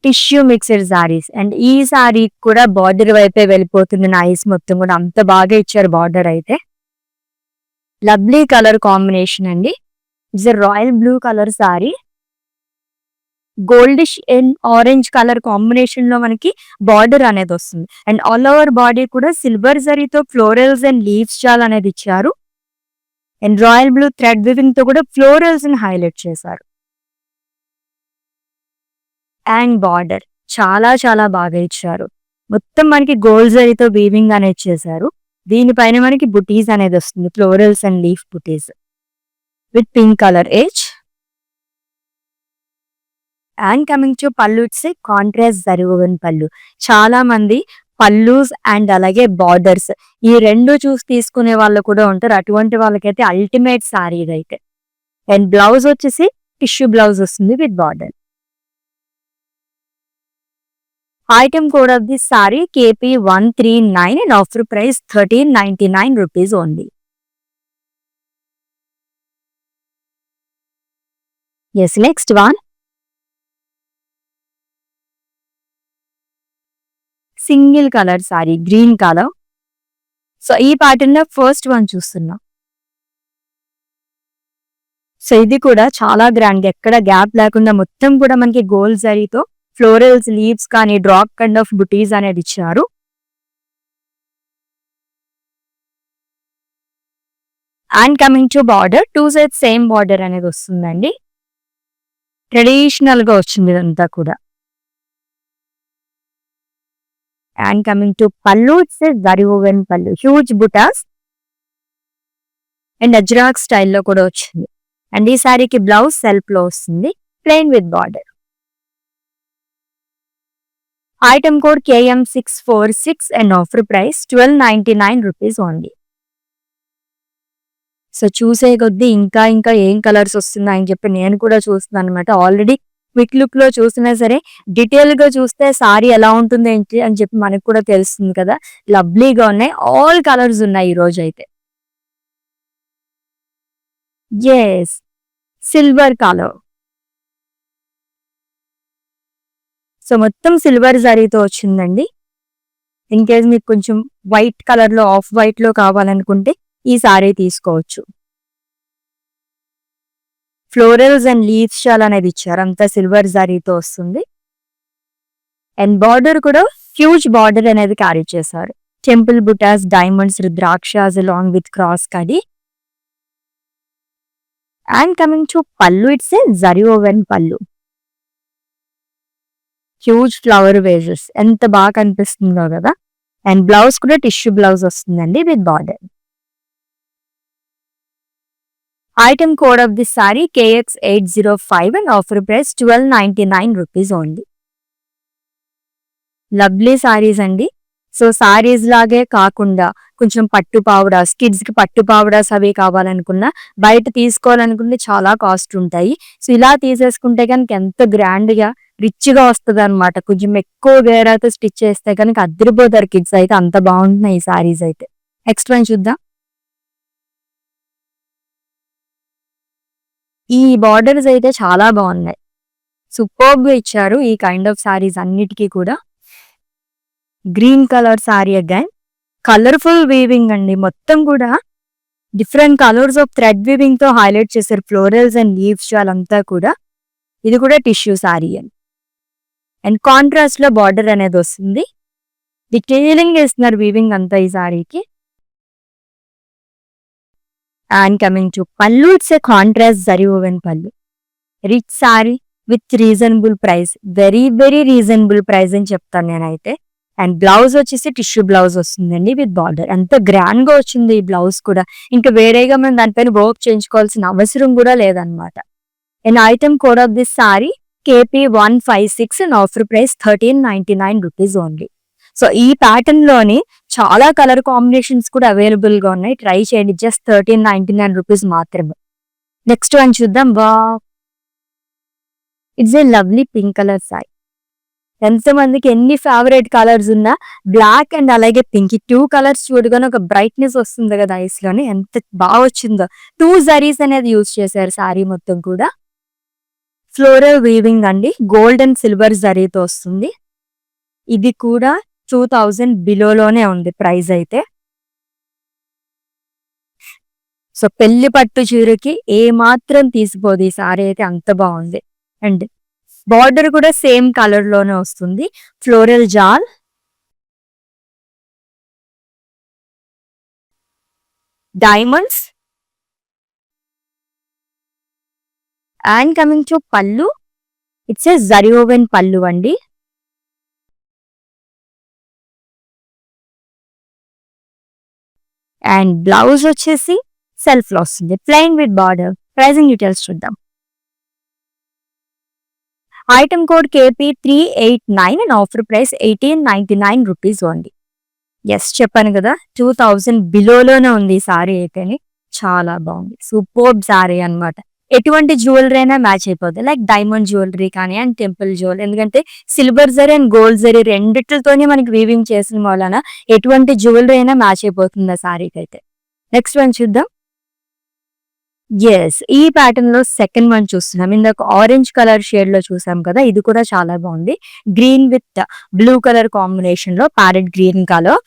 టిష్యూ మిక్స్డ్ సారీస్, అండ్ ఈ సారీ కూడా బార్డర్ వైపే వెళ్ళిపోతుంది. నైస్, మొత్తం కూడా అంత బాగా ఇచ్చారు బార్డర్ అయితే. లవ్లీ కలర్ కాంబినేషన్ అండి. It's royal blue colour sorry, goldish and orange colour combination లో మనకి బార్డర్ అనేది వస్తుంది. అండ్ ఆల్ ఓవర్ బాడీ కూడా సిల్వర్ జరీతో ఫ్లోరల్స్ అండ్ లీవ్స్ చాలా అనేది ఇచ్చారు. And royal blue thread weaving తో కూడా ఫ్లోరల్స్ ని హైలైట్ చేశారు. అండ్ బార్డర్ చాలా బాగా ఇచ్చారు. మొత్తం మనకి గోల్డ్ జరీతో వీవింగ్ అనేది చేశారు. దీనిపైన మనకి బుటీస్ అనేది వస్తుంది, florals and leaf buttis with pink colour edge. And coming to pallu, it's contrast zari woven పల్లు. చాలా మంది పల్లూస్ అండ్ అలాగే బార్డర్స్ ఈ రెండు చూసి తీసుకునే వాళ్ళు కూడా ఉంటారు. అటువంటి వాళ్ళకైతే అల్టిమేట్ సారీ ఇదైతే. అండ్ బ్లౌజ్ వచ్చేసి టిష్యూ బ్లౌజ్ వస్తుంది with border. Item code of this saree KP139 and offer price 1399 rupees only. Yes, next one. Single color saree, green color. So ఈ ప్యాటర్న్ లో ఫస్ట్ వన్ చూస్తున్నాం. So ఇది కూడా చాలా grand, ఎక్కడ gap లేకుండా మొత్తం కూడా మనకి గోల్డ్ జరీతో ఫ్లోరల్స్, లీవ్స్ కానీ డ్రాప్ కైండ్ ఆఫ్ బుటీస్ అనేది ఇచ్చారు. And coming to border, two sides same border అనేది వస్తుందండి. ట్రెడిషనల్ గా వచ్చింది ఇదంతా కూడా. And coming to pallu, it's zari woven pallu, huge buttas and ajrakh స్టైల్లో కూడా వచ్చింది. అండ్ ఈ సారీకి బ్లౌజ్ సెల్ఫ్ లో వస్తుంది, plain with border. Item code KM646 and offer price 1299 rupees only. So చూసే కొద్దీ ఇంకా ఇంకా ఏం కలర్స్ వస్తున్నాయని చెప్పి నేను కూడా చూస్తున్నాను అనమాట. ఆల్రెడీ క్విక్ లుక్ లో చూసినా సరే డీటెయిల్ గా చూస్తే సారీ ఎలా ఉంటుంది ఏంటి అని చెప్పి మనకు కూడా తెలుస్తుంది కదా. లవ్లీగా ఉన్నాయి, ఆల్ కలర్స్ ఉన్నాయి ఈ రోజు అయితే. Yes, silver colour. సో మొత్తం సిల్వర్ జరీతో వచ్చిందండి. ఇన్ కేస్ మీకు కొంచెం వైట్ కలర్ లో, ఆఫ్ వైట్ లో కావాలనుకుంటే ఈ సారీ తీసుకోవచ్చు. ఫ్లోరల్స్ అండ్ లీవ్స్ షాల్ అనేది ఇచ్చారు, అంతా సిల్వర్ జరీతో వస్తుంది. అండ్ బార్డర్ కూడా హ్యూజ్ బార్డర్ అనేది క్యారీ చేశారు. Temple buttas, diamonds, rudrakshas along with cross కడి. And coming to pallu, it's a zari woven pallu. Huge flower vases, ఎంత బాగా కనిపిస్తుందో కదా. అండ్ బ్లౌజ్ కూడా టిష్యూ బ్లౌజ్ వస్తుందండి with border. Item code of this sari KX805 and offer price 1299 rupees only. Lovely saris అండి. So saris లాగే కాకుండా కొంచెం పట్టు పావడాస్, కిడ్స్ కి పట్టు పావడాస్ అవి కావాలనుకున్నా, బయట తీసుకోవాలనుకుంటే చాలా కాస్ట్ ఉంటాయి. సో ఇలా తీసేసుకుంటే కనుక ఎంత గ్రాండ్ గా రిచ్ గా వస్తుంది అనమాట. కొంచెం ఎక్కువ వేరేతో స్టిచ్ చేస్తే కనుక అద్దరిపోతారు కిడ్స్ అయితే, అంత బాగుంటున్నాయి ఈ సారీస్ అయితే. నెక్స్ట్ వన్ చూద్దాం. ఈ బార్డర్స్ అయితే చాలా బాగున్నాయి, సూపర్బ్ గా ఇచ్చారు ఈ కైండ్ ఆఫ్ సారీస్ అన్నిటికీ కూడా. Green colour sari again, colourful weaving అండి. మొత్తం కూడా different colours of thread weaving తో హైలైట్ చేశారు, ఫ్లోరల్స్ అండ్ లీవ్స్ అంతా కూడా. ఇది కూడా టిష్యూ సారీ అండ్ కాంట్రాస్ట్ లో బార్డర్ అనేది వస్తుంది. డీటెయిలింగ్ వేస్తున్నారు వీవింగ్ అంతా ఈ సారీకి. And coming to pallu, it's a contrast zari woven pallu. Rich sari with reasonable price, very very reasonable price అని చెప్తాను నేనైతే. అండ్ బ్లౌజ్ వచ్చేసి టిష్యూ బ్లౌజ్ వస్తుందండి విత్ బార్డర్. ఎంత గ్రాండ్ గా వచ్చింది ఈ బ్లౌజ్ కూడా. ఇంకా వేరేగా మనం దానిపైన వర్క్ చేయించుకోవాల్సిన అవసరం కూడా లేదనమాట. And item code of this sorry KP156 and offer price 1399 rupees only. So ఈ ప్యాటర్న్ లోని చాలా కలర్ కాంబినేషన్స్ కూడా అవైలబుల్ గా ఉన్నాయి, ట్రై చేయండి. జస్ట్ 1399 రూపీస్ మాత్రమే. నెక్స్ట్ వన్ చూద్దాం. వా, it's a lovely pink colour sorry. ఎంతమందికి ఎన్ని ఫేవరెట్ కలర్స్ ఉన్నా బ్లాక్ అండ్ అలాగే పింక్, 2 కలర్స్ చూడగానే ఒక బ్రైట్నెస్ వస్తుంది కదా ఐస్ లోని, ఎంత బాగా వచ్చిందో. 2 జరీస్ అనేది యూజ్ చేశారు సారీ మొత్తం కూడా. ఫ్లోరల్ వీవింగ్ అండి, గోల్డ్ అండ్ సిల్వర్ జరీతో వస్తుంది. ఇది కూడా 2000 బిలోలోనే ఉంది ప్రైస్ అయితే. సో పెళ్లి పట్టు చీరకి ఏ మాత్రం తీసిపోదు ఈ సారీ అయితే, అంత బాగుంది. అండ్ బార్డర్ కూడా సేమ్ కలర్ లోనే వస్తుంది, floral jaal. Diamonds. And coming to pallu, it's a zari woven pallu అండి. అండ్ బ్లౌజ్ వచ్చేసి సెల్ఫ్ లో వస్తుంది, plain with border. Pricing details చూద్దాం. Item code KP389 and offer price 1899 rupees only. Yes, చెప్పాను కదా 2000 బిలోలోనే ఉంది ఈ సారీ అయితేనే. చాలా బాగుంది, సూపర్బ్ సారీ అనమాట. ఎటువంటి జ్యువెలరీ అయినా మ్యాచ్ అయిపోద్ది, లైక్ డైమండ్ జ్యువెలరీ కానీ అండ్ టెంపుల్ జ్యువెలరీ. ఎందుకంటే silver zari and gold zari రెండిట్లతోనే మనకి వీవింగ్ చేసిన వలన ఎటువంటి జ్యువెలరీ అయినా మ్యాచ్ అయిపోతుంది ఆ సారీకి అయితే. నెక్స్ట్ వన్ చూద్దాం. ఎస్, ఈ ప్యాటర్న్ లో సెకండ్ వన్ చూస్తున్నాం. ఇందాక ఆరెంజ్ కలర్ షేడ్ లో చూసాం కదా, ఇది కూడా చాలా బాగుంది. Green with blue colour combination లో, parrot green colour.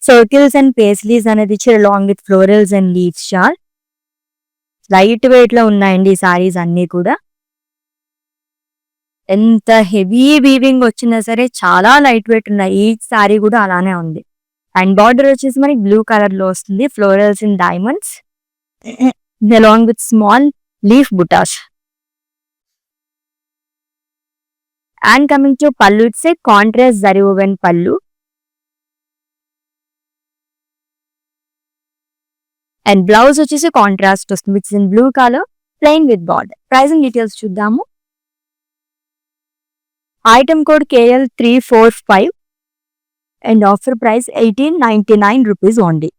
Circles and paisleys అనేది ఇచ్చారు along with florals and leaves shawl. Light weight లో ఉన్నాయండి ఈ సారీస్ అన్ని కూడా. ఎంత హెవీ వీవింగ్ వచ్చినా సరే చాలా లైట్ వెయిట్ ఉన్నాయి. ఈ సారీ కూడా అలానే ఉంది. అండ్ బార్డర్ వచ్చేసి మనకి బ్లూ కలర్ లో వస్తుంది, florals and diamonds along with small leaf buttas. And coming to pallu, it's a contrast zari woven pallu. And blouse వచ్చేసి కాంట్రాస్ట్ వస్తుంది, it's in blue colour, plain with border. Pricing details చూద్దాము. Item code KL345 and offer price 1899 rupees only.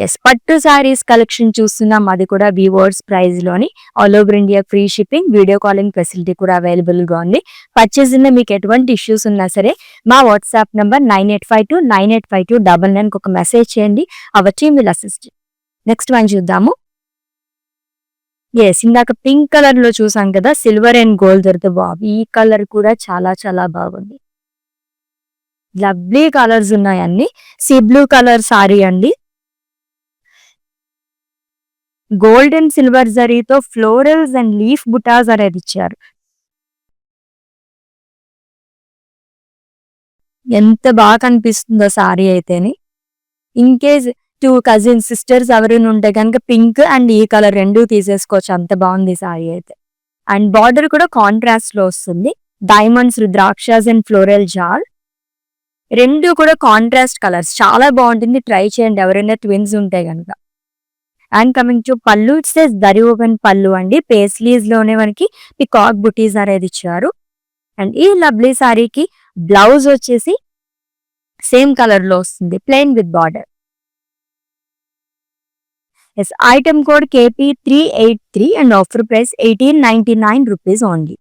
Yes, పట్టు saris collection చూస్తున్నాం. అది కూడా weavers price లోని. All over India free shipping, video calling facility కూడా available గా ఉంది. పర్చేస్ మీకు ఎటువంటి ఇష్యూస్ ఉన్నా సరే మా వాట్సాప్ నంబర్ 9852985299 ఒక మెసేజ్ చేయండి. Hour team will assist. Next one చూద్దాము. ఎస్, ఇందాక పింక్ కలర్ లో చూసాం కదా, సిల్వర్ అండ్ గోల్డ్ దొరికితే బాబు ఈ కలర్ కూడా చాలా చాలా బాగుంది. లవ్లీ కలర్స్ ఉన్నాయి అన్ని. సీ బ్లూ కలర్ సారీ అండి. గోల్డ్ అండ్ సిల్వర్ జరీతో ఫ్లోరల్స్ అండ్ లీఫ్ బుటాస్ అనేది ఇచ్చారు. ఎంత బాగా కనిపిస్తుందో సారీ అయితేని. ఇన్ కేస్ 2 కజిన్స్ సిస్టర్స్ ఎవరైనా ఉంటే కనుక పింక్ అండ్ ఈ కలర్ రెండు తీసేసుకోవచ్చు, అంత బాగుంది సారీ అయితే. అండ్ బార్డర్ కూడా కాంట్రాస్ట్ లో వస్తుంది. డైమండ్స్, రుద్రాక్షస్ అండ్ ఫ్లోరల్ జార్ రెండు కూడా కాంట్రాస్ట్ కలర్స్, చాలా బాగుంటుంది. ట్రై చేయండి ఎవరైనా ట్విన్స్ ఉంటే కనుక. And coming to pallu, it's దరి ఓపెన్ పళ్ళు అండి. పేస్లీస్ లోనే మనకి పికాక్ బుటీస్ అనేది ఇచ్చారు. అండ్ ఈ లవ్లీ సారీకి బ్లౌజ్ వచ్చేసి సేమ్ కలర్ లో వస్తుంది, plain with border. Yes, item code KP383 and offer price 1899 rupees only.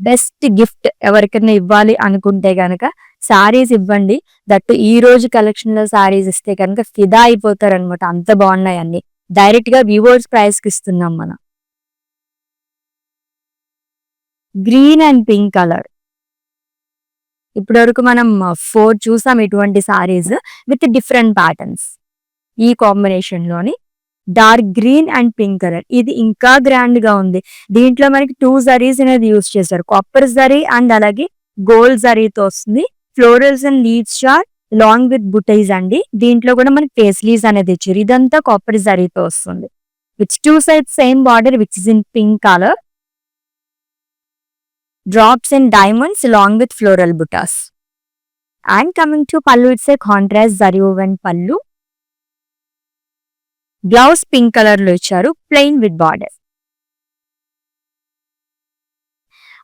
Best gift ఎవరికైనా ఇవ్వాలి అనుకుంటే గనక సారీస్ ఇవ్వండి. దట్టు ఈ రోజు కలెక్షన్ లో సారీస్ ఇస్తే కనుక ఫిదా అయిపోతారు అనమాట, అంత బాగున్నాయి అన్ని. డైరెక్ట్ గా వ్యూవర్స్ ప్రైస్ కి ఇస్తున్నాం మనం. గ్రీన్ అండ్ పింక్ కలర్, ఇప్పటి వరకు మనం 4 చూసాం ఇటువంటి సారీస్ విత్ డిఫరెంట్ ప్యాటర్న్స్. ఈ కాంబినేషన్ లోని dark green and pink colour, ఇది ఇంకా గ్రాండ్ గా ఉంది. దీంట్లో మనకి 2 జరీస్ అనేది యూజ్ చేశారు, కాపర్ జరీ అండ్ అలాగే గోల్డ్ జరీతో వస్తుంది. ఫ్లోరల్స్ అండ్ లీవ్స్ చార్ లాంగ్ విత్ బుటైస్ అండి. దీంట్లో కూడా మనకి పేస్లీస్ అనేది ఇచ్చారు. ఇదంతా కాపర్ జరీతో వస్తుంది. Which 2 sides same border which is in pink colour. Drops and diamonds long with floral buttas. And coming to pallu, it's a contrast zari woven pallu. Blouse pink colour లో ఇచ్చారు, plain with border.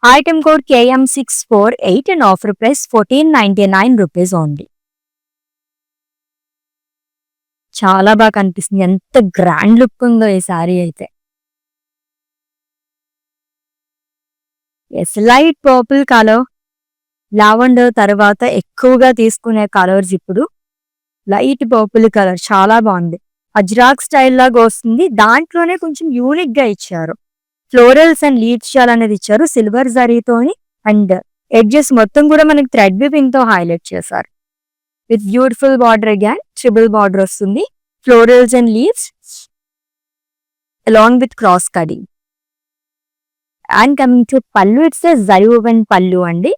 Item code KM648 and offer price 1499 rupees only. చాలా బాగా కనిపిస్తుంది, ఎంత grand look ఉందో ఈ సారీ అయితే. Yes, light purple colour, lavender తర్వాత ఎక్కువగా తీసుకునే కలర్స్ ఇప్పుడు. లైట్ పర్పుల్ కలర్ చాలా బాగుంది. అజ్రాక్ స్టైల్ లాగా వస్తుంది, దాంట్లోనే కొంచెం యూనిక్ గా ఇచ్చారు. ఫ్లోరల్స్ అండ్ లీవ్స్ షాల్ అనేది ఇచ్చారు సిల్వర్ జరీతోని. అండ్ ఎడ్జెస్ మొత్తం కూడా మనకి థ్రెడ్ వీవింగ్ తో హైలైట్ చేశారు. With beautiful border, again triple border వస్తుంది. Florals and leaves along with cross cutting. And coming to pallu, it's zari woven pallu అండి.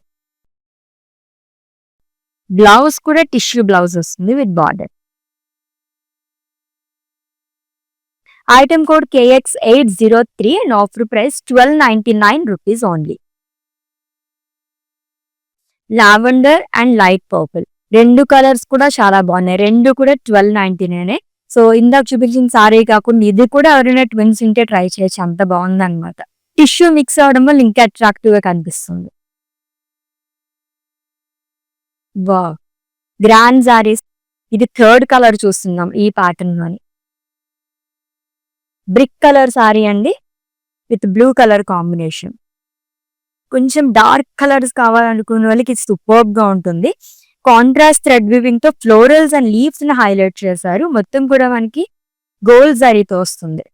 బ్లౌజ్ కూడా టిష్యూ బ్లౌజ్ వస్తుంది with border. Item code KX803 and offer price 1299 rupees only. Lavender and light purple రెండు colours కూడా చాలా బాగున్నాయి. రెండు కూడా 1299. సో ఇందాక చూపించిన సారీ కాకుండా ఇది కూడా ఎవరైనా ట్విన్స్ ఉంటే ట్రై చేయొచ్చు, అంత బాగుంది అనమాట. టిష్యూ మిక్స్ అవడం వల్ల ఇంకా అట్రాక్టివ్ గా కనిపిస్తుంది. వా, గ్రాండ్ సారీస్. ఇది 3rd కలర్ చూస్తున్నాం ఈ ప్యాటర్న్ లోని. బ్రిక్ కలర్ సారీ అండి విత్ బ్లూ కలర్ కాంబినేషన్. కొంచెం డార్క్ కలర్స్ కావాలనుకునే వాళ్ళకి ఇది సూపర్బ్ గా ఉంటుంది. కాంట్రాస్ట్ థ్రెడ్ వీవింగ్ తో ఫ్లోరల్స్ అండ్ లీవ్స్ ని హైలైట్ చేశారు. మొత్తం కూడా మనకి గోల్డ్ జరీతో వస్తుంది.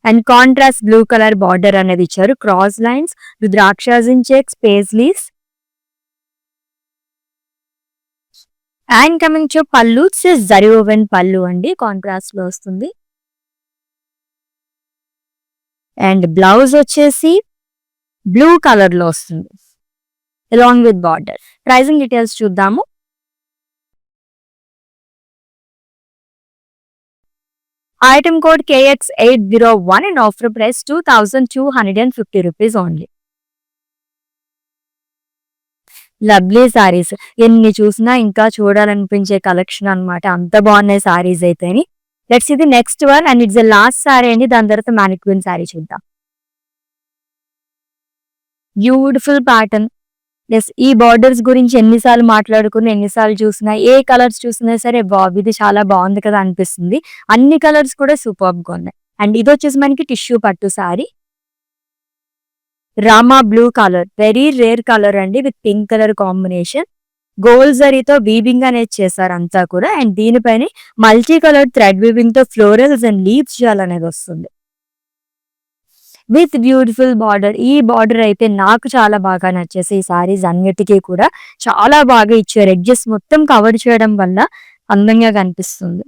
And contrast blue colour border అనేది ఇచ్చారు. Cross lines, రుద్రాక్షస్ in checks, paisleys. And coming to పళ్ళు, జరీ ఓవెన్ పళ్ళు అండి, కాంట్రాస్ట్ లో వస్తుంది. అండ్ బ్లౌజ్ వచ్చేసి బ్లూ కలర్ లో వస్తుంది along with border. Pricing details చూద్దాము. Item code KX801 and offer price 2250 rupees only. Lovely saris, ఎన్ని చూసినా ఇంకా చూడాలనిపించే కలెక్షన్ అనమాట, అంత బాగున్నాయి సారీస్ అయితేని. లెట్స్ ఇది next one and it's last sorry అండి. దాని తర్వాత మ్యానిక్విన్ సారీ చూద్దాం. బ్యూటిఫుల్ ప్యాటర్న్, ఎస్, ఈ బార్డర్స్ గురించి ఎన్నిసార్లు మాట్లాడుకుని ఎన్నిసార్లు చూసినా ఏ కలర్స్ చూసినా సరే ఇది చాలా బాగుంది కదా అనిపిస్తుంది. అన్ని కలర్స్ కూడా సూపర్బ్ గా ఉన్నాయి. అండ్ ఇది వచ్చేసి మనకి టిష్యూ పట్టు sari, Rama blue colour, very rare colour అండి, with pink colour combination. Gold జరీతో వీవింగ్ అనేది చేశారు అంతా కూడా. అండ్ దీనిపైన మల్టీ కలర్ థ్రెడ్ వీవింగ్ తో ఫ్లోరల్స్ అండ్ లీవ్స్ జాల్ అనేది వస్తుంది విత్ బ్యూటిఫుల్ బార్డర్. ఈ బార్డర్ అయితే నాకు చాలా బాగా నచ్చేసి ఈ సారీస్ అన్నిటికీ కూడా చాలా బాగా ఇచ్చారు. ఎడ్జెస్ మొత్తం కవర్ చేయడం వల్ల అందంగా కనిపిస్తుంది.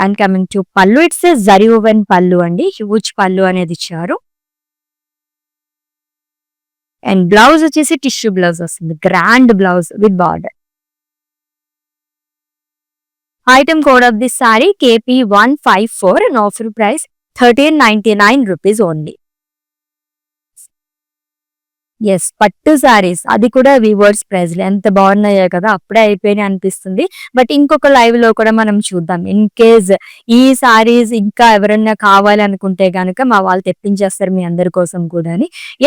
And coming to pallu, it's zari woven pallu అండి, హ్యూజ్ పళ్ళు అనేది ఇచ్చారు. అండ్ బ్లౌజ్ వచ్చేసి టిష్యూ బ్లౌజ్ వస్తుంది, grand blouse with border. Item code of this sari KP154 and offer price 1399 rupees only. Yes, పట్టు సారీస్, అది కూడా వీవర్స్ ప్రైస్ లో ఎంత బాగున్నాయో కదా, అప్పుడే అయిపోయినాయి అనిపిస్తుంది. బట్ ఇంకొక లైవ్ లో కూడా మనం చూద్దాం. ఇన్ కేస్ ఈ సారీస్ ఇంకా ఎవరైనా కావాలి అనుకుంటే గనుక మా వాళ్ళు తెప్పించేస్తారు మీ అందరి కోసం కూడా.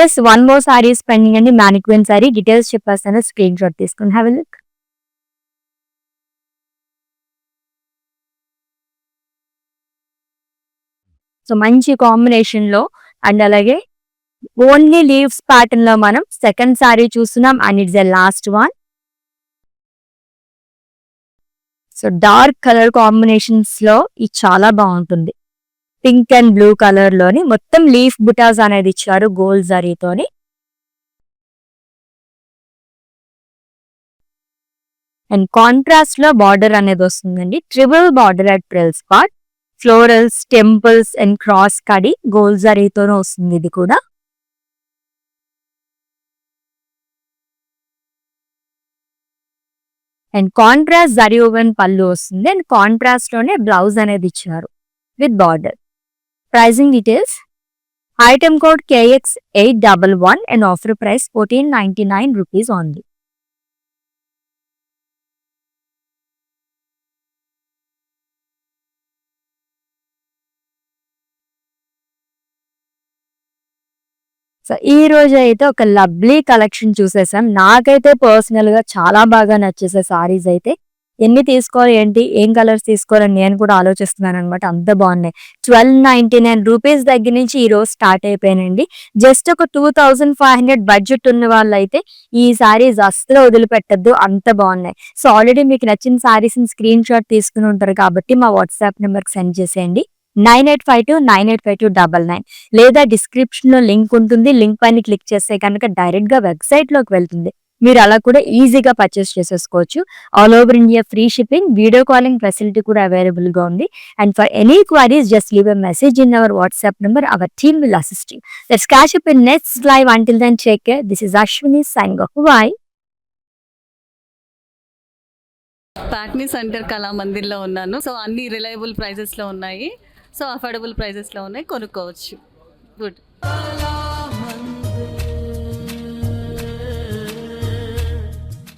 Yes, one more saris pending అండి, మ్యానిక్విన్ సారీ. డీటెయిల్స్ చెప్పేస్తాను, స్క్రీన్ షాట్ తీసుకుని హ్యావ్ ఎ లుక్. సో మంచి కాంబినేషన్ లో అండ్ అలాగే ఓన్లీ లీవ్స్ ప్యాటర్న్ లో మనం సెకండ్ సారీ చూస్తున్నాం. And it's the last one. So dark colour combinations లో ఇది చాలా బాగుంటుంది. పింక్ అండ్ బ్లూ కలర్ లోని మొత్తం లీఫ్ బుటాస్ అనేది ఇచ్చారు గోల్డ్ జరీతోని. అండ్ కాంట్రాస్ట్ లో బార్డర్ అనేది వస్తుందండి, triple border at Pril spot, florals, temples and cross kadhi gold జరీతోనే వస్తుంది ఇది కూడా. అండ్ కాంట్రాస్ట్ జరీ ఓవెన్ పళ్ళు వస్తుంది. అండ్ కాంట్రాస్ట్ లోనే బ్లౌజ్ అనేది ఇచ్చారు with border. Pricing details, item code KX811 and offer price 1499 rupees only. So ఈ రోజు అయితే ఒక లవ్లీ కలెక్షన్ చూసేసాం. నాకైతే పర్సనల్ గా చాలా బాగా నచ్చేసే సారీస్ అయితే. ఎన్ని తీసుకోవాలి ఏంటి, ఏం కలర్స్ తీసుకోవాలని నేను కూడా ఆలోచిస్తున్నాను అనమాట, అంత బాగున్నాయి. 1299 రూపీస్ దగ్గర నుంచి ఈ రోజు స్టార్ట్ అయిపోయానండి. జస్ట్ ఒక 2500 బడ్జెట్ ఉన్న వాళ్ళు అయితే ఈ సారీస్ అస్సలు వదిలిపెట్టద్దు, అంత బాగున్నాయి. సో ఆల్రెడీ మీకు నచ్చిన సారీస్ స్క్రీన్ షాట్ తీసుకుని ఉంటారు కాబట్టి మా వాట్సాప్ నెంబర్కి సెండ్ చేసేయండి, 9852985299, లేదా డిస్క్రిప్షన్ లో లింక్ ఉంటుంది. లింక్ పైన క్లిక్ చేస్తే కనుక డైరెక్ట్ గా వెబ్సైట్ లోకి వెళ్తుంది. మీరు అలా కూడా ఈజీగా పర్చేస్ చేసేసుకోవచ్చు. All over India free shipping, video calling facility కూడా అవైలబుల్ గా ఉంది. And for any queries just leave a message in our WhatsApp number, our team will assist you. Let's catch up in next live. Until then take care. This is Ashwini signing off. Bye. Patny centre కళామందిర్లో ఉన్నాను. So అన్ని reliable ప్రైజెస్లో ఉన్నాయి, so affordable ప్రైజెస్లో ఉన్నాయి, కొనుక్కోవచ్చు. Good.